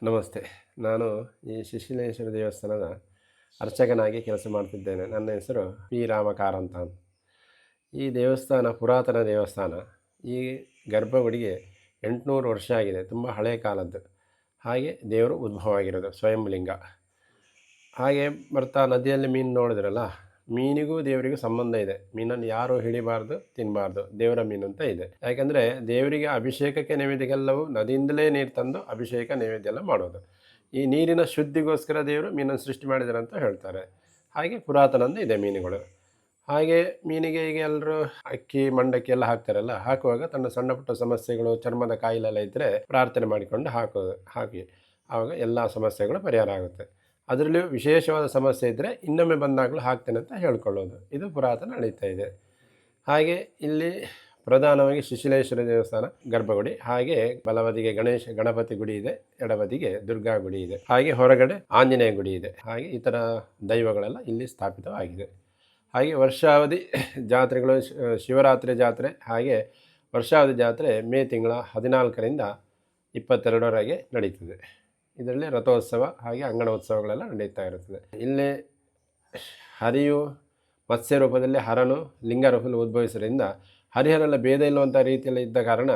ನಮಸ್ತೆ. ನಾನು ಈ ಶಿಶಿಲೇಶ್ವರ ದೇವಸ್ಥಾನದ ಅರ್ಚಕನಾಗಿ ಕೆಲಸ ಮಾಡ್ತಿದ್ದೇನೆ. ನನ್ನ ಹೆಸರು ಪಿ ರಾಮಕಾರಂತ ಅಂತ. ಈ ದೇವಸ್ಥಾನ ಪುರಾತನ ದೇವಸ್ಥಾನ. ಈ ಗರ್ಭಗುಡಿಗೆ 800 ವರ್ಷ ಆಗಿದೆ. ತುಂಬ ಹಳೆಯ ಕಾಲದ್ದು. ಹಾಗೆ ದೇವರು ಉದ್ಭವ ಆಗಿರೋದು ಸ್ವಯಂಲಿಂಗ. ಹಾಗೆ ಬರ್ತಾ ನದಿಯಲ್ಲಿ ಮೀನು ನೋಡಿದ್ರಲ್ಲ, ಮೀನಿಗೂ ದೇವರಿಗೂ ಸಂಬಂಧ ಇದೆ. ಮೀನನ್ನು ಯಾರೂ ಹಿಡಿಬಾರ್ದು, ತಿನ್ನಬಾರ್ದು, ದೇವರ ಮೀನು ಅಂತ ಇದೆ. ಯಾಕಂದರೆ ದೇವರಿಗೆ ಅಭಿಷೇಕಕ್ಕೆ ನೈವೇದ್ಯಕ್ಕೆಲ್ಲವೂ ನದಿಯಿಂದಲೇ ನೀರು ತಂದು ಅಭಿಷೇಕ ನೈವೇದ್ಯ ಎಲ್ಲ ಮಾಡೋದು. ಈ ನೀರಿನ ಶುದ್ಧಿಗೋಸ್ಕರ ದೇವರು ಮೀನನ್ನು ಸೃಷ್ಟಿ ಮಾಡಿದ್ದಾರೆ ಅಂತ ಹೇಳ್ತಾರೆ. ಹಾಗೆ ಪುರಾತನಂದ ಇದೆ ಮೀನುಗಳು. ಹಾಗೆ ಮೀನಿಗೆ ಈಗ ಎಲ್ಲರೂ ಅಕ್ಕಿ ಮಂಡಕ್ಕಿ ಎಲ್ಲ ಹಾಕ್ತಾರಲ್ಲ, ಹಾಕುವಾಗ ತನ್ನ ಸಣ್ಣ ಪುಟ್ಟ ಸಮಸ್ಯೆಗಳು, ಚರ್ಮದ ಕಾಯಿಲೆಲ್ಲ ಇದ್ದರೆ ಪ್ರಾರ್ಥನೆ ಮಾಡಿಕೊಂಡು ಹಾಕಿ ಆವಾಗ ಎಲ್ಲ ಸಮಸ್ಯೆಗಳು ಪರಿಹಾರ ಆಗುತ್ತೆ. ಅದರಲ್ಲಿಯೂ ವಿಶೇಷವಾದ ಸಮಸ್ಯೆ ಇದ್ದರೆ ಇನ್ನೊಮ್ಮೆ ಬಂದಾಗಲೂ ಹಾಕ್ತೇನೆ ಅಂತ ಹೇಳ್ಕೊಳ್ಳೋದು. ಇದು ಪುರಾತನ ನಡೀತಾ ಇದೆ. ಹಾಗೆ ಇಲ್ಲಿ ಪ್ರಧಾನವಾಗಿ ಶಿಶಿಲೇಶ್ವರ ದೇವಸ್ಥಾನ ಗರ್ಭಗುಡಿ, ಹಾಗೆ ಬಲಬದಿಗೆ ಗಣಪತಿ ಗುಡಿ ಇದೆ, ಎಡಬದಿಗೆ ದುರ್ಗಾ ಗುಡಿ ಇದೆ, ಹಾಗೆ ಹೊರಗಡೆ ಆಂಜನೇಯ ಗುಡಿ ಇದೆ. ಹಾಗೆ ಇತರ ದೈವಗಳೆಲ್ಲ ಇಲ್ಲಿ ಸ್ಥಾಪಿತವಾಗಿದೆ. ಹಾಗೆ ವರ್ಷಾವಧಿ ಜಾತ್ರೆಗಳು, ಶಿವರಾತ್ರಿ ಜಾತ್ರೆ, ಹಾಗೆ ವರ್ಷಾವಧಿ ಜಾತ್ರೆ ಮೇ ತಿಂಗಳ 14ರಿಂದ 22ರವರೆಗೆ ನಡೀತದೆ. ಇದರಲ್ಲಿ ರಥೋತ್ಸವ ಹಾಗೆ ಅಂಗಣೋತ್ಸವಗಳೆಲ್ಲ ನಡೀತಾ ಇರುತ್ತದೆ. ಇಲ್ಲಿ ಹರಿಯು ಮತ್ಸ್ಯ ರೂಪದಲ್ಲಿ ಹರನು ಲಿಂಗ ರೂಪದಲ್ಲಿ ಉದ್ಭವಿಸೋದ್ರಿಂದ ಹರಿಹರೆಲ್ಲ ಭೇದ ಇಲ್ಲುವಂಥ ರೀತಿಯಲ್ಲಿ ಇದ್ದ ಕಾರಣ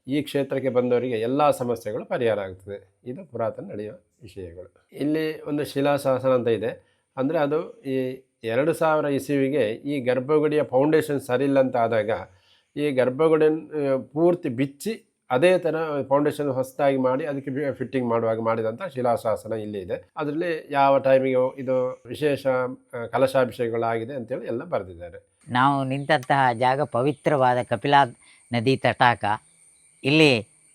ಈ ಕ್ಷೇತ್ರಕ್ಕೆ ಬಂದವರಿಗೆ ಎಲ್ಲ ಸಮಸ್ಯೆಗಳು ಪರಿಹಾರ ಆಗ್ತದೆ. ಇದು ಪುರಾತನ ನಡೆಯುವ ವಿಷಯಗಳು. ಇಲ್ಲಿ ಒಂದು ಶಿಲಾಶಾಸನ ಅಂತ ಇದೆ. ಅಂದರೆ ಅದು ಈ 2000 ಇಸವಿಗೆ ಈ ಗರ್ಭಗುಡಿಯ ಫೌಂಡೇಶನ್ ಸರಿಯಿಲ್ಲ ಅಂತ ಆದಾಗ ಈ ಗರ್ಭಗುಡಿಯನ್ನು ಪೂರ್ತಿ ಬಿಚ್ಚಿ ಅದೇ ಥರ ಫೌಂಡೇಶನ್ ಹೊಸದಾಗಿ ಮಾಡಿ ಅದಕ್ಕೆ ಫಿಟ್ಟಿಂಗ್ ಮಾಡುವಾಗ ಮಾಡಿದಂಥ ಶಿಲಾಶಾಸನ ಇಲ್ಲಿ ಇದೆ. ಅದರಲ್ಲಿ ಯಾವ ಟೈಮಿಗೆ ಇದು ವಿಶೇಷ ಕಲಶಾಭಿಷೇಕಗಳಾಗಿದೆ ಅಂತೇಳಿ ಎಲ್ಲ ಬರೆದಿದ್ದಾರೆ. ನಾವು ನಿಂತಹ ಜಾಗ ಪವಿತ್ರವಾದ ಕಪಿಲಾ ನದಿ ತಟಾಕ. ಇಲ್ಲಿ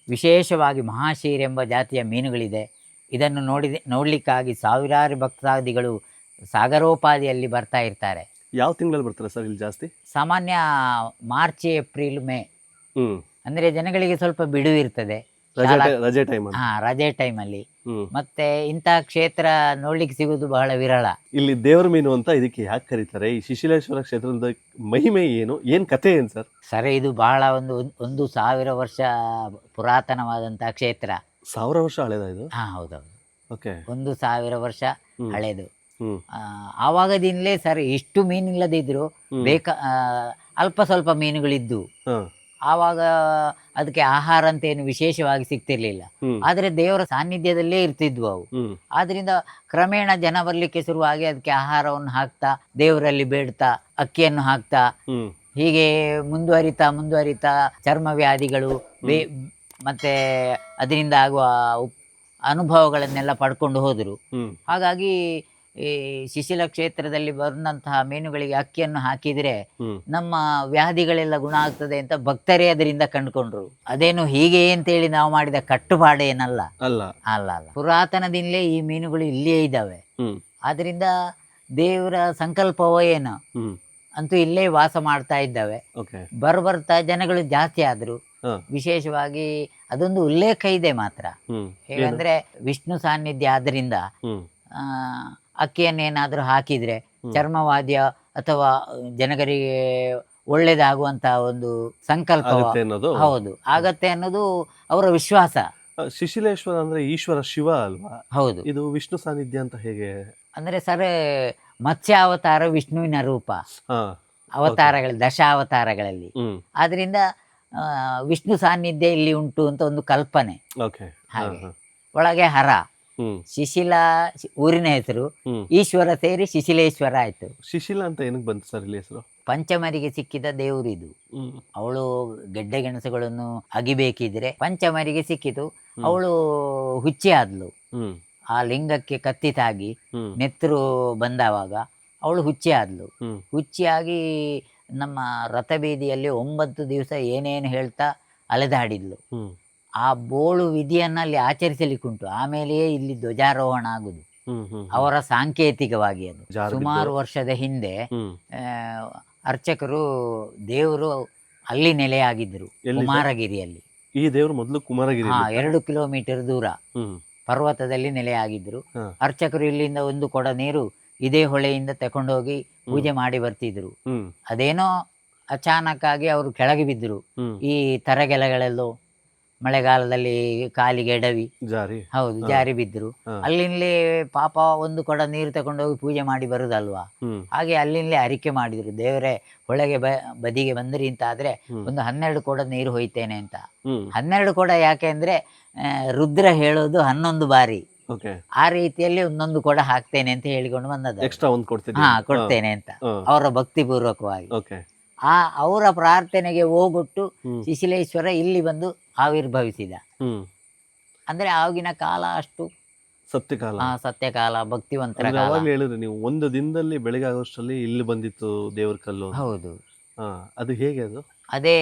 ವಿಶೇಷವಾಗಿ ಮಹಾಶೀರ್ ಎಂಬ ಜಾತಿಯ ಮೀನುಗಳಿದೆ. ಇದನ್ನು ನೋಡಲಿಕ್ಕಾಗಿ ಸಾವಿರಾರು ಭಕ್ತಾದಿಗಳು ಸಾಗರೋಪಾದಿಯಲ್ಲಿ ಬರ್ತಾ ಇರ್ತಾರೆ. ಯಾವ ತಿಂಗಳಲ್ಲಿ ಬರ್ತಾರೆ ಸರ್ ಇಲ್ಲಿ ಜಾಸ್ತಿ? ಸಾಮಾನ್ಯ ಮಾರ್ಚ್, ಏಪ್ರಿಲ್, ಮೇ. ಅಂದರೆ ಜನಗಳಿಗೆ ಸ್ವಲ್ಪ ಬಿಡುವು ಇರ್ತದೆ, ರಜೆ ಟೈಮಲ್ಲಿ. ಮತ್ತೆ ಇಂತಹ ಕ್ಷೇತ್ರ ನೋಡ್ಲಿಕ್ಕೆ ಸಿಗುವುದು ಬಹಳ ವಿರಳ. ಇಲ್ಲಿ ದೇವರ ಮೀನು ಅಂತ ಇದಕ್ಕೆ ಯಾಕೆ ಕರೀತಾರೆ? ಈ ಶಿಶಿಲೇಶ್ವರ ಕ್ಷೇತ್ರದ ಮಹಿಮೆ ಏನು ಕಥೆ ಏನು ಸರ್? ಸರ್, ಇದು ಬಹಳ ಒಂದು 1000 ವರ್ಷ ಪುರಾತನವಾದಂತಹ ಕ್ಷೇತ್ರ. 1000 ವರ್ಷ ಹಳೆದ ಇದು? ಹೌದೌದು. ಓಕೆ, 1000 ವರ್ಷ ಹಳೇದು. ಆವಾಗದಿಂದಲೇ ಸರ್ ಎಷ್ಟು ಮೀನಿಲ್ಲದಿದ್ರು ಅಲ್ಪ ಸ್ವಲ್ಪ ಮೀನುಗಳಿದ್ದು. ಆವಾಗ ಅದಕ್ಕೆ ಆಹಾರ ಅಂತ ಏನು ವಿಶೇಷವಾಗಿ ಸಿಗ್ತಿರ್ಲಿಲ್ಲ, ಆದ್ರೆ ದೇವರ ಸಾನ್ನಿಧ್ಯದಲ್ಲೇ ಇರ್ತಿದ್ವು ಅವು. ಆದ್ರಿಂದ ಕ್ರಮೇಣ ಜನ ಬರ್ಲಿಕ್ಕೆ ಶುರುವಾಗಿ ಅದಕ್ಕೆ ಆಹಾರವನ್ನು ಹಾಕ್ತಾ, ದೇವರಲ್ಲಿ ಬೇಡ್ತಾ, ಅಕ್ಕಿಯನ್ನು ಹಾಕ್ತಾ, ಹೀಗೆ ಮುಂದುವರಿತಾ ಚರ್ಮ ವ್ಯಾಧಿಗಳು ಮತ್ತೆ ಅದರಿಂದ ಆಗುವ ಅನುಭವಗಳನ್ನೆಲ್ಲ ಪಡ್ಕೊಂಡು ಹೋದರು. ಹಾಗಾಗಿ ಈ ಶಿಶಿಲ ಕ್ಷೇತ್ರದಲ್ಲಿ ಬಂದಂತಹ ಮೀನುಗಳಿಗೆ ಅಕ್ಕಿಯನ್ನು ಹಾಕಿದ್ರೆ ನಮ್ಮ ವ್ಯಾಧಿಗಳೆಲ್ಲ ಗುಣ ಆಗ್ತದೆ ಅಂತ ಭಕ್ತರೇ ಅದರಿಂದ ಕಂಡುಕೊಂಡ್ರು. ಅದೇನು ಹೀಗೆ ಅಂತೇಳಿ ನಾವು ಮಾಡಿದ ಕಟ್ಟುಪಾಡೇನಲ್ಲ, ಅಲ್ಲ. ಪುರಾತನದಿಂದಲೇ ಈ ಮೀನುಗಳು ಇಲ್ಲಿಯೇ ಇದ್ದಾವೆ. ಆದ್ರಿಂದ ದೇವರ ಸಂಕಲ್ಪವೋ ಏನು ಅಂತೂ ಇಲ್ಲೇ ವಾಸ ಮಾಡ್ತಾ ಇದ್ದಾವೆ. ಬರ್ತಾ ಜನಗಳು ಜಾಸ್ತಿ ಆದ್ರು. ವಿಶೇಷವಾಗಿ ಅದೊಂದು ಉಲ್ಲೇಖ ಇದೆ ಮಾತ್ರ, ಹೇಗಂದ್ರೆ ವಿಷ್ಣು ಸಾನ್ನಿಧ್ಯ ಆದ್ರಿಂದ ಅಕ್ಕಿಯನ್ನೇನಾದ್ರೂ ಹಾಕಿದ್ರೆ ಚರ್ಮವಾದ್ಯ ಅಥವಾ ಜನಗರಿಗೆ ಒಳ್ಳೇದಾಗುವಂತಹ ಒಂದು ಸಂಕಲ್ಪ ಹೌದು ಆಗತ್ತೆ ಅನ್ನೋದು ಅವರ ವಿಶ್ವಾಸ. ಶಿಶಿಲೇಶ್ವರ ಅಂದ್ರೆ ಈಶ್ವರ ಶಿವ ಅಲ್ವಾ? ಹೌದು. ಇದು ವಿಷ್ಣು ಸಾನ್ನಿಧ್ಯ ಅಂತ ಹೇಗೆ? ಅಂದ್ರೆ ಸರ್, ಮತ್ಸ್ಯ ಅವತಾರ ವಿಷ್ಣುವಿನ ರೂಪ, ಅವತಾರಗಳಲ್ಲಿ 10 ಅವತಾರಗಳಲ್ಲಿ. ಆದ್ರಿಂದ ವಿಷ್ಣು ಸಾನ್ನಿಧ್ಯ ಇಲ್ಲಿ ಉಂಟು ಅಂತ ಒಂದು ಕಲ್ಪನೆ. ಹಾಗೆ ಒಳಗೆ ಹರ, ಶಿಶಿಲ ಊರಿನ ಹೆಸರು, ಈಶ್ವರ ಸೇರಿ ಶಿಶಿಲೇಶ್ವರ ಆಯ್ತು. ಶಿಶಿಲ ಅಂತ ಏನಕ್ಕೆ ಬಂತು ಸರ್ ಇಲ್ಲಿ ಹೆಸರು? ಪಂಚಮರಿಗೆ ಸಿಕ್ಕಿದ ದೇವರು ಇದು. ಅವಳು ಗೆಡ್ಡೆ ಗೆಣಸುಗಳನ್ನು ಅಗಿಬೇಕಿದ್ರೆ ಪಂಚಮರಿಗೆ ಸಿಕ್ಕಿತು. ಅವಳು ಹುಚ್ಚಿ ಆದ್ಲು. ಆ ಲಿಂಗಕ್ಕೆ ಕತ್ತಿ ತಾಗಿ ನೆತ್ತರು ಬಂದವಾಗ ಅವಳು ಹುಚ್ಚಿ ಆದ್ಲು. ಹುಚ್ಚಿಯಾಗಿ ನಮ್ಮ ರಥಬೀದಿಯಲ್ಲಿ 9 ದಿವಸ ಏನೇನು ಹೇಳ್ತಾ ಅಲೆದಾಡಿದ್ಲು. ಆ ಬೋಳು ವಿಧಿಯನ್ನ ಅಲ್ಲಿ ಆಚರಿಸಲಿಕ್ಕುಂಟು. ಆಮೇಲೆಯೇ ಇಲ್ಲಿ ಧ್ವಜಾರೋಹಣ ಆಗುದು ಅವರ ಸಾಂಕೇತಿಕವಾಗಿ. ಅದು ಸುಮಾರು ವರ್ಷದ ಹಿಂದೆ ಅರ್ಚಕರು ದೇವರು ಅಲ್ಲಿ ನೆಲೆಯಾಗಿದ್ರು, ಕುಮಾರಗಿರಿಯಲ್ಲಿ. ಈ ದೇವರು ಮೊದಲು ಕುಮಾರಗಿರಿ 2 ಕಿಲೋಮೀಟರ್ ದೂರ ಪರ್ವತದಲ್ಲಿ ನೆಲೆಯಾಗಿದ್ರು. ಅರ್ಚಕರು ಇಲ್ಲಿಂದ ಒಂದು ಕೊಡ ನೀರು ಇದೇ ಹೊಳೆಯಿಂದ ತಕೊಂಡೋಗಿ ಪೂಜೆ ಮಾಡಿ ಬರ್ತಿದ್ರು. ಅದೇನೋ ಅಚಾನಕ್ ಆಗಿ ಅವರು ಕೆಳಗೆ ಬಿದ್ದರು. ಈ ತರಗೆಲೆಗಳೆಲ್ಲೋ ಮಳೆಗಾಲದಲ್ಲಿ ಕಾಲಿಗೆ ಎಡವಿ ಜಾರಿ. ಹೌದು ಜಾರಿ ಬಿದ್ದರು. ಹಾ. ಅಲ್ಲಿಂದಲೇ ಪಾಪ ಒಂದು ಕೊಡ ನೀರು ತಗೊಂಡೋಗಿ ಪೂಜೆ ಮಾಡಿ ಬರುದಲ್ವಾ, ಹ್ಮ್ ಹಾಗೆ ಅಲ್ಲಿಂದಲೇ ಅರಿಕೆ ಮಾಡಿದರು, ದೇವರೇ ಹೊಳೆಗೆ ಬದಿಗೆ ಬಂದ್ರಿ ಅಂತ ಆದರೆ ಒಂದು 12 ಕೊಡ ನೀರು ಹೊಯ್ತೇನೆ ಅಂತ. ಹ್ಮ್ 12 ಕೊಡ ಯಾಕೆ ಅಂದರೆ ರುದ್ರ ಹೇಳೋದು 11 ಬಾರಿ, ಓಕೆ. ಆ ರೀತಿಯಲ್ಲಿ ಒಂದೊಂದು ಕೊಡ ಹಾಕ್ತೇನೆ ಅಂತ ಹೇಳಿಕೊಂಡು ಬಂದದ್ದು. ಎಕ್ಸ್ಟ್ರಾ ಒಂದು ಕೊಡ್ತಿದ್ದೆ. ಹಾ ಕೊಡ್ತೇನೆ ಅಂತ ಅವರ ಭಕ್ತಿಪೂರ್ವಕವಾಗಿ. ಓಕೆ. ಅವರ ಪ್ರಾರ್ಥನೆಗೆ ಹೋಗೊಟ್ಟು ಹ್ಮ್. ಶಿಶಿಲೇಶ್ವರ ಇಲ್ಲಿ ಬಂದು ಆವಿರ್ಭವಿಸಿದ. ಹ್ಮ್ ಅಂದ್ರೆ ಆಗಿನ ಕಾಲ ಅಷ್ಟು ಸತ್ಯಕಾಲ. ಸತ್ಯಕಾಲ, ಭಕ್ತಿವಂತರ ಅಂದ್ರೆ ಕಾಲ. ಅವಾಗ್ಲೇ ಹೇಳಿದ್ರಿ ನೀವು, ಒಂದು ದಿನದಲ್ಲಿ ಬೆಳಗ್ಗೆ ಆಗೋಷ್ಟರಲ್ಲಿ ಇಲ್ಲಿ ಬಂದಿತ್ತು ದೇವ್ರ ಕಲ್ಲು ಅಂತ. ಹೌದು, ಹಾ, ಅದು ಹೇಗೆ ಅದು? ಅದೇ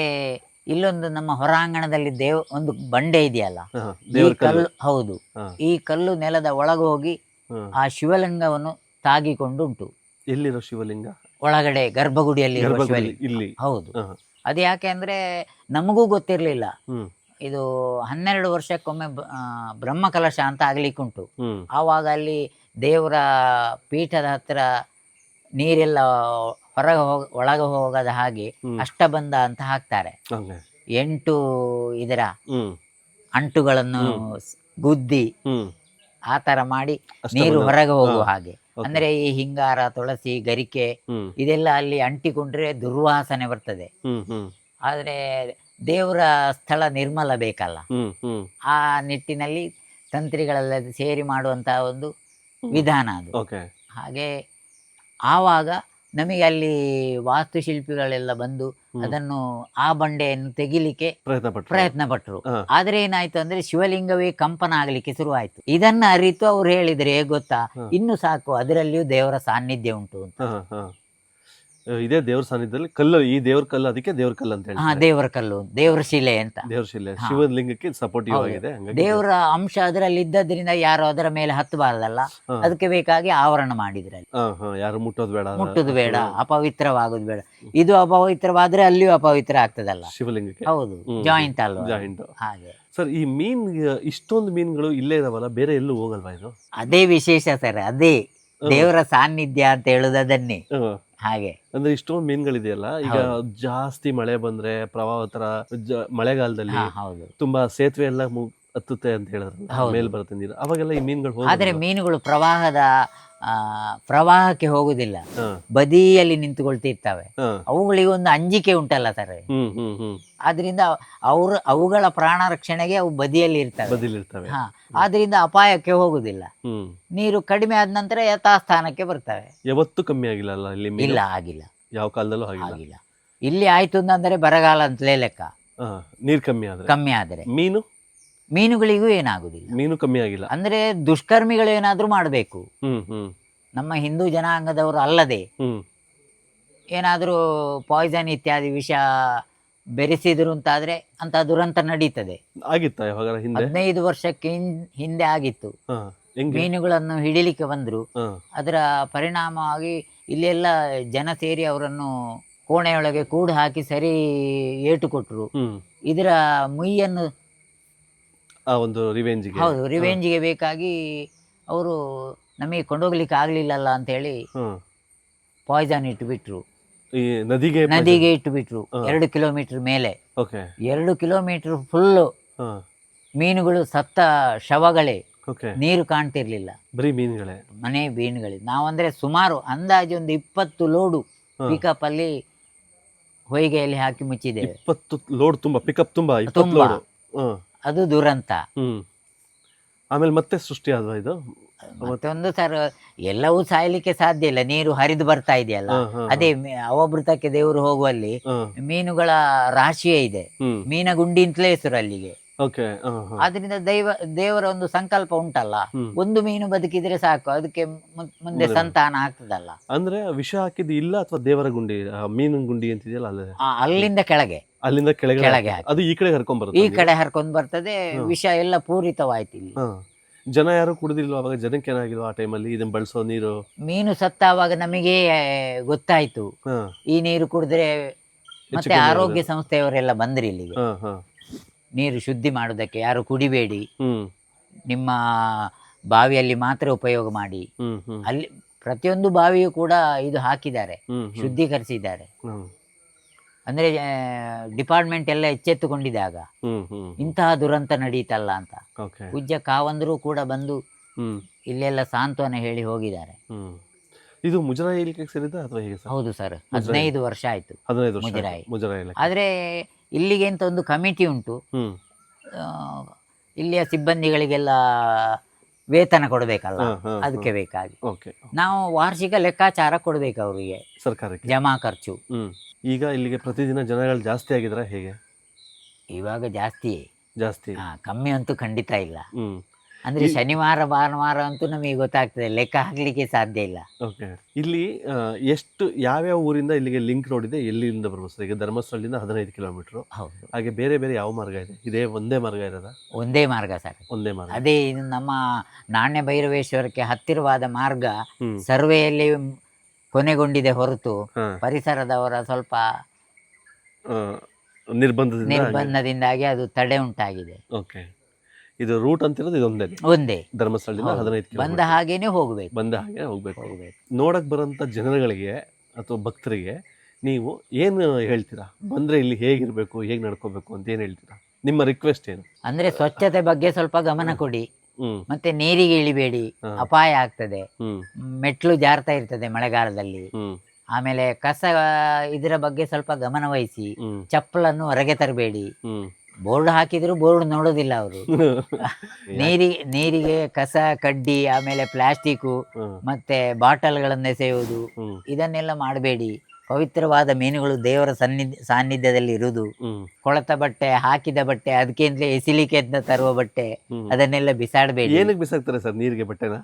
ಇಲ್ಲೊಂದು ನಮ್ಮ ಹೊರಾಂಗಣದಲ್ಲಿ ಒಂದು ಬಂಡೆ ಇದೆಯಲ್ಲ, ಹಾ, ಈ ದೇವ್ರ ಕಲ್ಲು. ಕಲ್ಲು ಹೌದು, ಹಾ. ಈ ಕಲ್ಲು ನೆಲದ ಒಳಗೆ ಹೋಗಿ ಹಾ. ಆ ಶಿವಲಿಂಗವನ್ನು ತಾಗಿಕೊಂಡುಂಟು. ಎಲ್ಲಿರೋ ಶಿವಲಿಂಗ? ಒಳಗಡೆ ಗರ್ಭಗುಡಿಯಲ್ಲಿ ಇರುವ ಗರ್ಭಗುಡಿ ಶಿವಲಿಂಗ. ಇಲ್ಲಿ. ಹೌದು. ಹಾ. ಅದು ಯಾಕೆ ಅಂದ್ರೆ ನಮಗೂ ಗೊತ್ತಿರಲಿಲ್ಲ. ಹ್ಮ್ ಇದು 12 ವರ್ಷಕ್ಕೊಮ್ಮೆ ಬ್ರಹ್ಮಕಲಶ ಅಂತ ಆಗ್ಲಿಕ್ಕುಂಟು. ಹ್ಮ್ ಆವಾಗ ಅಲ್ಲಿ ದೇವರ ಪೀಠದ ಹತ್ರ ನೀರೆಲ್ಲ ಒಳಗೆ ಹೋಗದ ಹಾಗೆ ಹ್ಮ್. ಅಷ್ಟಬಂಧ ಅಂತ ಹಾಕ್ತಾರೆ. ಹಂಗೆ. 8 ಇದರ ಹ್ಮ್ ಅಂಟುಗಳನ್ನು ಗುದ್ದಿ ಹ್ಮ್ ಆ ತರ ಮಾಡಿ ಅಷ್ಟೇ ನೀರು ಬಂದ- ಹೊರಗೆ ಹೋಗುವ ಹಾ. ಹಾಗೆ. Okay. ಅಂದ್ರೆ ಈ ಹಿಂಗಾರ, ತುಳಸಿ, ಗರಿಕೆ ಹ್ಮ್ ಇದೆಲ್ಲ ಅಲ್ಲಿ ಅಂಟಿಕೊಂಡ್ರೆ ದುರ್ವಾಸನೆ ಬರ್ತದೆ. ಹ್ಮ್ ಹ್ಮ್ ಆದ್ರೆ ದೇವರ ಸ್ಥಳ ನಿರ್ಮಲ ಬೇಕಲ್ಲ, ಹ್ಮ್ ಹ್ಮ್ ಆ ನಿಟ್ಟಿನಲ್ಲಿ ತಂತ್ರಿಗಳೆಲ್ಲ ಸೇರಿ ಮಾಡುವಂತಹ ಒಂದು ವಿಧಾನ ಅದು. ಓಕೆ. ಹಾಗೆ ಆವಾಗ ನಮಗೆ ಅಲ್ಲಿ ವಾಸ್ತುಶಿಲ್ಪಿಗಳೆಲ್ಲ ಬಂದು ಅದನ್ನು ಆ ಬಂಡೆಯನ್ನು ತೆಗಿಲಿಕ್ಕೆ ಪ್ರಯತ್ನ ಪಟ್ಟರು. ಹಾ. ಆದ್ರೆ ಏನಾಯ್ತು ಅಂದ್ರೆ ಶಿವಲಿಂಗವೇ ಕಂಪನ ಆಗ್ಲಿಕ್ಕೆ ಶುರುವಾಯ್ತು. ಇದನ್ನ ಅರಿತು ಅವ್ರು ಹೇಳಿದ್ರು, ಹೇಗೆ ಗೊತ್ತಾ, ಹಾ. ಇನ್ನು ಸಾಕು, ಅದರಲ್ಲಿಯೂ ದೇವರ ಸಾನ್ನಿಧ್ಯ ಉಂಟು ಅಂತ. ಹಾ, ಹಾ. ಇದೇ ದೇವ್ರ ಸಾನ್ನಿಧ್ಯದಲ್ಲಿ ಕಲ್ಲು, ಈ ದೇವ್ರ ಕಲ್ಲು, ಅದಕ್ಕೆ ದೇವ್ರ ಕಲ್ಲು ಅಂತ ಹಾ, ಹೇಳಿ. ದೇವರ ಕಲ್ಲು, ದೇವರ ಶಿಲೆ ಅಂತ. ದೇವ್ರ ಶಿಲೆ ಹಾ. ಶಿವಲಿಂಗಕ್ಕೆ ಸಪೋರ್ಟಿವ್ ಹೌದು. ಆಗಿದೆ. ಹಂಗಾಗಿ ದೇವರ ಅಂಶ ಅದರಲ್ಲಿ ಇದ್ದದ್ರಿಂದ ಯಾರು ಅದರ ಮೇಲೆ ಹತ್ತಬಾರದಲ್ಲ, ಹಾ. ಅದಕ್ಕೆ ಬೇಕಾಗಿ ಆವರಣ ಮಾಡಿದ್ರಲ್ಲಿ. ಹಾ, ಹಾ, ಯಾರು ಮುಟ್ಟೋದು ಬೇಡ, ಮುಟ್ಟುದು ಬೇಡ, ಅಪವಿತ್ರವಾಗುದು ಬೇಡ. ಇದು ಅಪವಿತ್ರವಾದ್ರೆ ಅಲ್ಲಿಯೂ ಅಪವಿತ್ರ ಆಗ್ತದಲ್ಲ. ಶಿವಲಿಂಗಕ್ಕೆ. ಹೌದು, ಹ್ಮ್. ಜಾಯಿಂಟ್ ಅಲ್ವಾ, ಜಾಯಿಂಟ್. ಹಾಗೆ. ಸರ್, ಈ ಮೀನ್, ಇಷ್ಟೊಂದು ಮೀನುಗಳು ಇಲ್ಲೇ ಇದಾವಲ್ಲ, ಬೇರೆ ಎಲ್ಲೂ ಹೋಗಲ್ವಾ ಇದು? ಅದೇ ವಿಶೇಷ ಸರ್, ಅದೇ ದೇವರ ಸಾನ್ನಿಧ್ಯ ಅಂತ ಹೇಳುದು ಅದನ್ನೇ. ಹಾಗೆ ಅಂದ್ರೆ ಇಷ್ಟೊಂದು ಮೀನುಗಳಿದೆಯಲ್ಲ, ಈಗ ಜಾಸ್ತಿ ಮಳೆ ಬಂದ್ರೆ ಪ್ರವಾಹ ತರ ಮಳೆಗಾಲದಲ್ಲಿ ಹಾ, ಹೌದು. ತುಂಬಾ ಸೇತುವೆ ಎಲ್ಲ ಹತ್ತುತ್ತೆ ಅಂತ ಹೇಳಿದ್ರಲ್ಲ, ಹೌದು. ಮೇಲ್ ಬರುತ್ತೆ ನೀರು, ಅವಾಗೆಲ್ಲ ಈ ಮೀನುಗಳು ಆದ್ರೆ ಮೀನುಗಳು ಪ್ರವಾಹಕ್ಕೆ ಹೋಗುದಿಲ್ಲ, ಹಾ. ಬದಿಯಲ್ಲಿ ನಿಂತುಕೊಳ್ತಿರ್ತವೆ. ಹಾ. ಅವುಗಳಿಗೆ ಒಂದು ಅಂಜಿಕೆ ಉಂಟಲ್ಲ ಸರ್, ಹ್ಮ್ ಹ್ಮ್ ಹ್ಮ್ ಆದ್ರಿಂದ ಅವುಗಳ ಪ್ರಾಣ ರಕ್ಷಣೆಗೆ ಅವು ಬದಿಯಲ್ಲಿ ಇರ್ತವೆ. ಬದಿಲಿರ್ತವೆ. ಹಾ, ಆದ್ರಿಂದ ಅಪಾಯಕ್ಕೆ ಹೋಗುದಿಲ್ಲ. ಹ್ಮ್ ನೀರು ಕಡಿಮೆ ಆದ ನಂತರ ಯಥಾಸ್ಥಾನಕ್ಕೆ ಬರ್ತವೆ. ಯಾವತ್ತೂ ಕಮ್ಮಿ ಆಗಿಲ್ಲ ಅಲ್ಲ ಇಲ್ಲಿ ಮೀನು? ಇಲ್ಲ, ಆಗಿಲ್ಲ, ಯಾವ ಕಾಲದಲ್ಲೂ ಆಗಿಲ್ಲ. ಆಗಿಲ್ಲ. ಇಲ್ಲಿ ಆಯ್ತು ಅಂದ್ರೆ ಬರಗಾಲ ಅಂತಲೇ ಲೆಕ್ಕ. ಹಾ, ನೀರ್ ಕಮ್ಮಿ ಆದ್ರೆ. ಕಮ್ಮಿ ಆದ್ರೆ ಮೀನುಗಳಿಗೂ ಏನಾಗುದಿಲ್ಲ. ಮೀನು ಕಮ್ಮಿ ಆಗಿಲ್ಲ. ಅಂದ್ರೆ ದುಷ್ಕರ್ಮಿಗಳು ಏನಾದ್ರೂ ಮಾಡಬೇಕು, ಹ್ಮ್ ಹ್ಮ್ ನಮ್ಮ ಹಿಂದೂ ಜನಾಂಗದವರು ಅಲ್ಲದೆ ಹ್ಮ್ ಏನಾದ್ರೂ ಪಾಯ್ಸನ್ ಇತ್ಯಾದಿ ವಿಷ ಬೆರೆಸಿದ್ರು ಅಂತಾದ್ರೆ ಅಂತ ದುರಂತ ನಡೀತದೆ. ಆಗಿತ್ತಾ ಯಾವಾಗ ಹಿಂದೆ? 15 ವರ್ಷಕ್ಕೆ ಹಿಂದೆ ಆಗಿತ್ತು. ಹಾ, ಹೆಂಗೆ? ಮೀನುಗಳನ್ನು ಹಿಡಿಲಿಕ್ಕೆ ಬಂದ್ರು, ಹಾ. ಅದರ ಪರಿಣಾಮವಾಗಿ ಇಲ್ಲೆಲ್ಲ ಜನ ಸೇರಿ ಅವರನ್ನು ಕೋಣೆಯೊಳಗೆ ಕೂಡು ಹಾಕಿ ಸರಿ ಏಟು ಕೊಟ್ರು. ಹ್ಮ್ ಇದರ ಮುಯ್ಯನ್ನು ಆ ಒಂದು ರಿವೆಂಜ್ಗೆ. ಹೌದು, ರಿವೆಂಜ್ಗೆ ಬೇಕಾಗಿ ಅವರು ನಮಗೆ ಕೊಂಡೋಗ್ಲಿಕ್ಕೆ ಆಗ್ಲಿಲ್ಲಲ್ಲ ಅಂತ ಹೇಳಿ ಹ್ಮ್ ಪಾಯ್ಸನ್ ಇಟ್ಟು ಬಿಟ್ರು, ಈ ನದಿಗೆ ಇಟ್ಟು ಬಿಟ್ರು. 2 ಕಿಲೋಮೀಟರ್ ಮೇಲೆ, ಓಕೆ. 2 ಕಿಲೋಮೀಟರ್ ಫುಲ್ಲು ಹಾ. ಮೀನುಗಳು, ಸತ್ತ ಶವಗಳೇ, ಓಕೆ. ನೀರು ಕಾಣ್ತಿರ್ಲಿಲ್ಲ, ಬರೀ ಮೀನುಗಳೇ. ಮೀನುಗಳೇ. ನಾವಂದ್ರೆ ಸುಮಾರು ಅಂದಾಜು ಒಂದು 20 ಲೋಡು ಪಿಕಪ್ ಅಲ್ಲಿ ಹೊಯ್ಗೆಯಲ್ಲಿ ಹಾಕಿ ಮುಚ್ಚಿದ್ದೇವೆ. 20 ಲೋಡ್ ತುಂಬಾ, ಪಿಕಪ್ ತುಂಬಾ 20 ತುಂಬಾ. ಲೋಡ್. ಅದು ದುರಂತ. ಆಮೇಲೆ ಮತ್ತೆ ಸೃಷ್ಟಿ ಆದ್ವಾ ಇದು? ಮತ್ತೊಂದು ಸರ್, ಎಲ್ಲವೂ ಸಾಯ್ಲಿಕ್ಕೆ ಸಾಧ್ಯ ಇಲ್ಲ, ನೀರು ಹರಿದು ಬರ್ತಾ ಇದೆಯಲ್ಲ. ಅದೇ ಅವಭೃತಕ್ಕೆ ದೇವರು ಹೋಗುವಲ್ಲಿ ಮೀನುಗಳ ರಾಶಿಯೇ ಇದೆ, ಮೀನಗುಂಡಿ ಅಂತಲೇ ಹೆಸರು ಅಲ್ಲಿಗೆ. ಆದ್ರಿಂದ ದೇವರ ಒಂದು ಸಂಕಲ್ಪ ಉಂಟಲ್ಲ, ಒಂದು ಮೀನು ಬದುಕಿದ್ರೆ ಸಾಕು, ಅದಕ್ಕೆ ಮುಂದೆ ಸಂತಾನ ಆಗ್ತದಲ್ಲ. ಅಂದ್ರೆ ವಿಷ ಹಾಕಿದ್ದು ಇಲ್ಲ, ಅಥವಾ ದೇವರ ಗುಂಡಿ, ಮೀನಿನ ಗುಂಡಿ ಅಂತಿದೆಯಲ್ಲ ಅಲ್ಲಿಂದ ಕೆಳಗೆ ಕೆಳಗೆ ಅದು ಈ ಕಡೆ ಹರ್ಕೊಂಡ್ ಬರುತ್ತೆ, ಈ ಕಡೆ ಹರ್ಕೊಂಡ್ ಬರ್ತದೆ. ವಿಷ ಎಲ್ಲ ಪೂರಿತವಾಯ್ತು ಇಲ್ಲಿ. ಜನ ಯಾರು ಕುಡಿದಿಲ್ವ ಅವಾಗ? ಜನಕ್ಕೆ ಏನಾಗಿಲ್ವ ಆ ಟೈಮಲ್ಲಿ ಇದನ್ನ ಬಳಸೋ ನೀರು? ಮೀನು ಸತ್ತಾವಾಗ ನಮಗೆ ಗೊತ್ತಾಯ್ತು, ಈ ನೀರು ಕುಡಿದ್ರೆ. ಮತ್ತೆ ಆರೋಗ್ಯ ಸಂಸ್ಥೆಯವರೆಲ್ಲ ಬಂದ್ರಿ ಇಲ್ಲಿಗೆ, ನೀರು ಶುದ್ಧಿ ಮಾಡೋದಕ್ಕೆ. ಯಾರು ಕುಡಿಬೇಡಿ, ನಿಮ್ಮ ಬಾವಿಯಲ್ಲಿ ಮಾತ್ರ ಉಪಯೋಗ ಮಾಡಿ. ಅಲ್ಲಿ ಪ್ರತಿಯೊಂದು ಬಾವಿಯೂ ಕೂಡ ಇದು ಹಾಕಿದ್ದಾರೆ, ಶುದ್ಧೀಕರಿಸಿದ್ದಾರೆ. ಅಂದರೆ ಡಿಪಾರ್ಟ್ಮೆಂಟ್ ಎಲ್ಲ ಎಚ್ಚೆತ್ತುಕೊಂಡಿದ್ದಾಗ ಇಂತಹ ದುರಂತ ನಡೀತಲ್ಲ ಅಂತ ಓಕೆ. ಪೂಜ್ಯ ಕಾವಂದರು ಕೂಡ ಬಂದು ಹ್ಮ್ ಇಲ್ಲೆಲ್ಲ ಸಾಂತ್ವನ ಹೇಳಿ ಹೋಗಿದ್ದಾರೆ. ಹ್ಮ್ ಇದು ಮುಜರಾಯಿ ಇಲಾಖೆಗೆ ಸೇರಿದ ಅಥವಾ ಹೇಗೆ ಸರ್? ಹೌದು ಸರ್, 15 ವರ್ಷ ಆಯಿತು 15 ವರ್ಷ ಮುಜರಾಯಿ. ಆಯ್ತು ಮುಜರಾಯಿ ಇಲಾಖೆ. ಆದರೆ ಇಲ್ಲಿಗೆ ಅಂತ ಒಂದು ಕಮಿಟಿ ಉಂಟು. ಹ್ಮ್ ಆ, ಇಲ್ಲಿಯ ಸಿಬ್ಬಂದಿಗಳಿಗೆಲ್ಲ ವೇತನ ಕೊಡಬೇಕಲ್ಲ, ಹಾ, ಹಾ, ಅದಕ್ಕೆ ಬೇಕಾಗಿ ಓಕೆ. ನಾವು ವಾರ್ಷಿಕ ಲೆಕ್ಕಾಚಾರ ಕೊಡಬೇಕು ಅವರಿಗೆ, ಸರ್ಕಾರಕ್ಕೆ. ಜಮಾ ಖರ್ಚು. ಈಗ ಇಲ್ಲಿಗೆ ಪ್ರತಿದಿನ ಜನಗಳು ಜಾಸ್ತಿ ಆಗಿದ್ರ ಹೇಗೆ? ಇವಾಗ ಜಾಸ್ತಿ, ಜಾಸ್ತಿ. ಕಮ್ಮಿ ಅಂತೂ ಖಂಡಿತ ಇಲ್ಲ. ಹ್ಮ್ ಅಂದ್ರೆ ಶನಿವಾರ ಭಾನುವಾರ ಅಂತೂ ನಮಗೆ ಗೊತ್ತಾಗ್ತದೆ, ಲೆಕ್ಕ ಹಾಕ್ಲಿಕ್ಕೆ ಸಾಧ್ಯ ಇಲ್ಲ. ಓಕೆ. ಇಲ್ಲಿ ಎಷ್ಟು ಯಾವ್ಯಾವ ಊರಿಂದ ಇಲ್ಲಿಗೆ ಲಿಂಕ್ ರೋಡ್ ಇದೆ, ಎಲ್ಲಿಂದ ಬರ್ಬೋದು ಸರ್? ಈಗ ಧರ್ಮಸ್ಥಳದಿಂದ 15 ಕಿಲೋಮೀಟರ್. ಹೌದು, ಹಾಗೆ ಬೇರೆ ಬೇರೆ ಯಾವ ಮಾರ್ಗ ಇದೆ? ಇದೇ ಒಂದೇ ಮಾರ್ಗ ಇರೋದ? ಒಂದೇ ಮಾರ್ಗ ಸರ್, ಒಂದೇ ಮಾರ್ಗ. ಅದೇ ಇದು ನಮ್ಮ ನಾಣ್ಯ ಭೈರವೇಶ್ವರಕ್ಕೆ ಹತ್ತಿರವಾದ ಮಾರ್ಗ ಹ್ಮ್ ಸರ್ವೆಯಲ್ಲಿ ಕೊನೆಗೊಂಡಿದೆ ಹೊರತು ಹಾ. ಪರಿಸರದವರ ಸ್ವಲ್ಪ ಆ, ನಿರ್ಬಂಧದಿಂದ ಹಾಗೆ. ನಿರ್ಬಂಧದಿಂದಾಗಿ ಅದು ತಡೆ ಉಂಟಾಗಿದೆ. ಓಕೆ. ಇದು ರೂಟ್ ಅಂತಿರೋದು ಇದೊಂದೇ, ಒಂದೇ ಧರ್ಮಸ್ಥಳದಿಂದ ಹೌದು. 15 ಬಂದ ಕಿಲೋಮೀಟರ್. ಹಾಗೇನೆ ಹೋಗ್ಬೇಕು. ಬಂದ ಹಾಗೆ ಹೋಗ್ಬೇಕು. ಹೋಗ್ಬೇಕು. ನೋಡಕ್ ಬರೋಂಥ ಜನಗಳಿಗೆ ಅಥವಾ ಭಕ್ತರಿಗೆ ನೀವು ಏನು ಹೇಳ್ತೀರಾ? ಬಂದ್ರೆ ಇಲ್ಲಿ ಹೇಗಿರ್ಬೇಕು, ಹೇಗೆ ನಡ್ಕೋಬೇಕು ಅಂತ ಏನು ಹೇಳ್ತೀರಾ? ನಿಮ್ಮ ರಿಕ್ವೆಸ್ಟ್ ಏನು? ಅಂದ್ರೆ ಸ್ವಚ್ಛತೆ ಬಗ್ಗೆ ಸ್ವಲ್ಪ ಗಮನ ಕೊಡಿ, ಹ್ಮ್ ಮತ್ತೆ ನೀರಿಗೆ ಇಳಿಬೇಡಿ, ಹಾ. ಅಪಾಯ ಆಗ್ತದೆ. ಹ್ಮ್ ಮೆಟ್ಲು ಜಾರ್ತಾ ಇರ್ತದೆ ಮಳೆಗಾಲದಲ್ಲಿ. ಹ್ಮ್ ಆಮೇಲೆ ಕಸ ಇದರ ಬಗ್ಗೆ ಸ್ವಲ್ಪ ಗಮನ ವಹಿಸಿ, ಹ್ಮ್ ಚಪ್ಪಲನ್ನು ಹೊರಗೆ ತರಬೇಡಿ. ಹ್ಮ್ ಬೋರ್ಡ್ ಹಾಕಿದ್ರು ಬೋರ್ಡ್ ನೋಡೋದಿಲ್ಲ ಅವರು. ನೀರಿಗೆ ಕಸ ಕಡ್ಡಿ, ಆಮೇಲೆ ಪ್ಲಾಸ್ಟಿಕ್ಕು ಹ್ಮ್ ಮತ್ತೆ ಬಾಟಲ್ಗಳನ್ನು ಎಸೆಯುವುದು, ಹ್ಮ್ ಇದನ್ನೆಲ್ಲ ಮಾಡಬೇಡಿ. ಪವಿತ್ರವಾದ ಮೀನುಗಳು ದೇವರ ಸಾನ್ನಿಧ್ಯದಲ್ಲಿ ಇರುವುದು. ಹ್ಮ್ ಕೊಳತ ಬಟ್ಟೆ, ಹಾಕಿದ ಬಟ್ಟೆ, ಅದಕ್ಕಿಂತ ಎಸಿಲಿಕ್ಕೆ ಅಂತ ತರುವ ಬಟ್ಟೆ, ಹ್ಮ್. ಅದನ್ನೆಲ್ಲ ಬಿಸಾಡಬೇಡಿ. ಏನಕ್ಕೆ ಬಿಸಾಕ್ತಾರೆ ಸರ್ ನೀರಿಗೆ ಬಟ್ಟೆನ?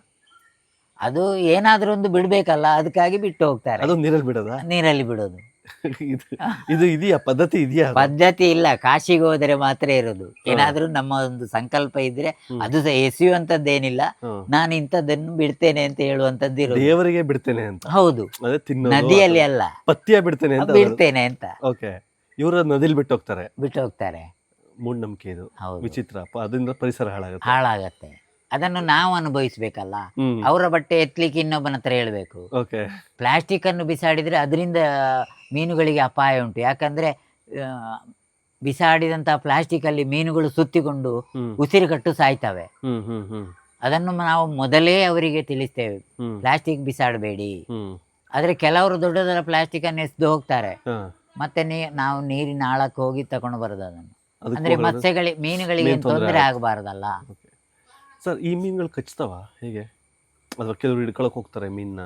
ಅದು ಏನಾದ್ರೂ ಒಂದು ಬಿಡ್ಬೇಕಲ್ಲ, ಅದಕ್ಕಾಗಿ ಬಿಟ್ಟು ಹೋಗ್ತಾರೆ. ಅದು ನೀರಲ್ಲಿ ಬಿಡೋದಾ? ನೀರಲ್ಲಿ ಬಿಡೋದು ಇದು ಇದು ಇದೆಯಾ, ಪದ್ಧತಿ ಇದೆಯಾ? ಪದ್ಧತಿ ಇಲ್ಲ, ಕಾಶಿಗೆ ಹೋದರೆ ಮಾತ್ರ ಇರೋದು. ಏನಾದ್ರೂ ನಮ್ಮ ಒಂದು ಸಂಕಲ್ಪ ಇದ್ರೆ ಹ್ಮ್. ಅದು ಸಹ ಎಸೆಯುವಂತದ್ದೇನಿಲ್ಲ, ಹ್ಮ್. ನಾನು ಇಂಥದ್ದನ್ನು ಬಿಡ್ತೇನೆ ಅಂತ ಹೇಳುವಂತದ್ದು ಇರೋದು. ದೇವರಿಗೆ ಬಿಡ್ತೇನೆ ಅಂತ, ಹೌದು, ಅದೇ ತಿನ್ನೋದು ನದಿಯಲ್ಲಿ ಅಥವಾ ಅಲ್ಲ, ಪಥ್ಯ ಬಿಡ್ತೇನೆ ಅಂತ. ಬಿಡ್ತೇನೆ ಅಂತ ಓಕೆ. ಇವರು ನದಿಲಿ ಬಿಟ್ಟು ಹೋಗ್ತಾರೆ, ಬಿಟ್ಟು ಹೋಗ್ತಾರೆ. ಮೂಢನಂಬಿಕೆ ಇದು. ಹೌದು, ವಿಚಿತ್ರ. ಅದರಿಂದ ಪರಿಸರ ಹಾಳಾಗುತ್ತೆ. ಹಾಳಾಗತ್ತೆ. ಅದನ್ನು ನಾವು ಅನುಭವಿಸ್ಬೇಕಲ್ಲ. ಹ್ಮ್ ಅವರ ಬಟ್ಟೆ ಎತ್ತಲಿಕ್ಕೆ ಇನ್ನೊಬ್ಬನ ಹತ್ರ ಹೇಳ್ಬೇಕು. ಓಕೆ. ಪ್ಲಾಸ್ಟಿಕ್ ಅನ್ನು ಬಿಸಾಡಿದ್ರೆ ಅದರಿಂದ ಮೀನುಗಳಿಗೆ ಅಪಾಯ ಉಂಟು. ಯಾಕಂದ್ರೆ ಬಿಸಾಡಿದಂತಹ ಪ್ಲಾಸ್ಟಿಕ್ ಅಲ್ಲಿ ಮೀನುಗಳು ಸುತ್ತಿಕೊಂಡು ಹ್ಮ್ ಉಸಿರುಗಟ್ಟು ಸಾಯ್ತವೆ. ಹ್ಮ್ ಹ್ಮ್ ಹ್ಮ್ ಅದನ್ನು ನಾವು ಮೊದಲೇ ಅವರಿಗೆ ತಿಳಿಸ್ತೇವೆ, ಹ್ಮ್ ಪ್ಲಾಸ್ಟಿಕ್ ಬಿಸಾಡಬೇಡಿ. ಹ್ಮ್ ಆದ್ರೆ ಕೆಲವರು ದೊಡ್ಡ ದೊಡ್ಡ ಪ್ಲಾಸ್ಟಿಕ್ ಅನ್ನು ಎಸೆದು ಹೋಗ್ತಾರೆ. ಹಾ. ಮತ್ತೆ ನಾವು ನೀರಿನ ಆಳಕ್ಕೆ ಹೋಗಿ ತಗೊಂಡು ಬರೋದು ಅದನ್ನು. ಅದಕ್ಕೆ ಅಂದ್ರೆ ಹೋಗೋದು? ಮೀನುಗಳಿಗೆ ಮೀನು ತೊಂದ್ರೆ ತೊಂದರೆ ಆಗಬಾರ್ದಲ್ಲ. ಓಕೆ. ಸರ್, ಈ ಮೀನುಗಳು ಕಚ್ತಾವ ಹೇಗೆ? ಅಥವಾ ಕೆಲವರು ಹಿಡ್ಕೊಳಕ್ ಹೋಗ್ತಾರೆ ಮೀನ್ನ,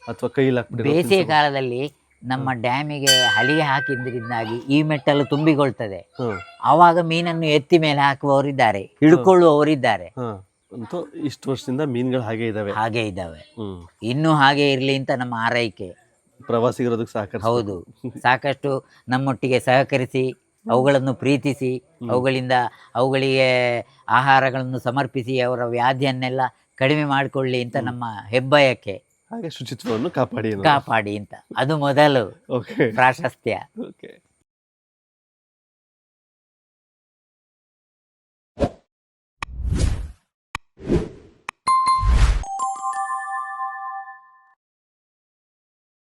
ಅಥವಾ ಕೈಯಲ್ಲಿ ಹಾಕ್ಬಿಟ್ಟು ಬೇಸಿಗೆ ಕಾಲದಲ್ಲಿ ನಮ್ಮ ಡ್ಯಾಮಿಗೆ ಹಲಿಗೆ ಹಾಕಿದ್ರಿಂದಾಗಿ ಈ ಮೆಟ್ಟಲು ತುಂಬಿಕೊಳ್ತದೆ. ಹ್ಮ್ ಆವಾಗ ಮೀನನ್ನು ಎತ್ತಿ ಮೇಲೆ ಹಾಕುವವರಿದ್ದಾರೆ, ಹಿಡ್ಕೊಳ್ಳುವವರಿದ್ದಾರೆ. ಹಾ. ಅಂತೂ ಇಷ್ಟು ವರ್ಷದಿಂದ ಮೀನುಗಳು ಹಾಗೆ ಇದಾವೆ. ಹಾಗೆ ಇದ್ದಾವೆ, ಹ್ಮ್ ಇನ್ನೂ ಹಾಗೆ ಇರಲಿ ಅಂತ ನಮ್ಮ ಆರೈಕೆ. ಪ್ರವಾಸಿಗರೋದಕ್ಕೆ ಸಹಕರಿಸ. ಹೌದು, ಸಾಕಷ್ಟು ನಮ್ಮೊಟ್ಟಿಗೆ ಸಹಕರಿಸಿ, ಅವುಗಳನ್ನು ಪ್ರೀತಿಸಿ, ಅವುಗಳಿಗೆ ಆಹಾರಗಳನ್ನು ಸಮರ್ಪಿಸಿ ಅವರ ವ್ಯಾಧಿಯನ್ನೆಲ್ಲ ಕಡಿಮೆ ಮಾಡಿಕೊಳ್ಳಿ ಅಂತ ನಮ್ಮ ಹೆಬ್ಬಯಕ್ಕೆ. ಹಾಗೆ ಶುಚಿತ್ವವನ್ನು ಕಾಪಾಡಿ. ಕಾಪಾಡಿ ಅಂತ, ಅದು ಮೊದಲು ಓಕೆ ಪ್ರಾಶಸ್ತ್ಯ. ಓಕೆ.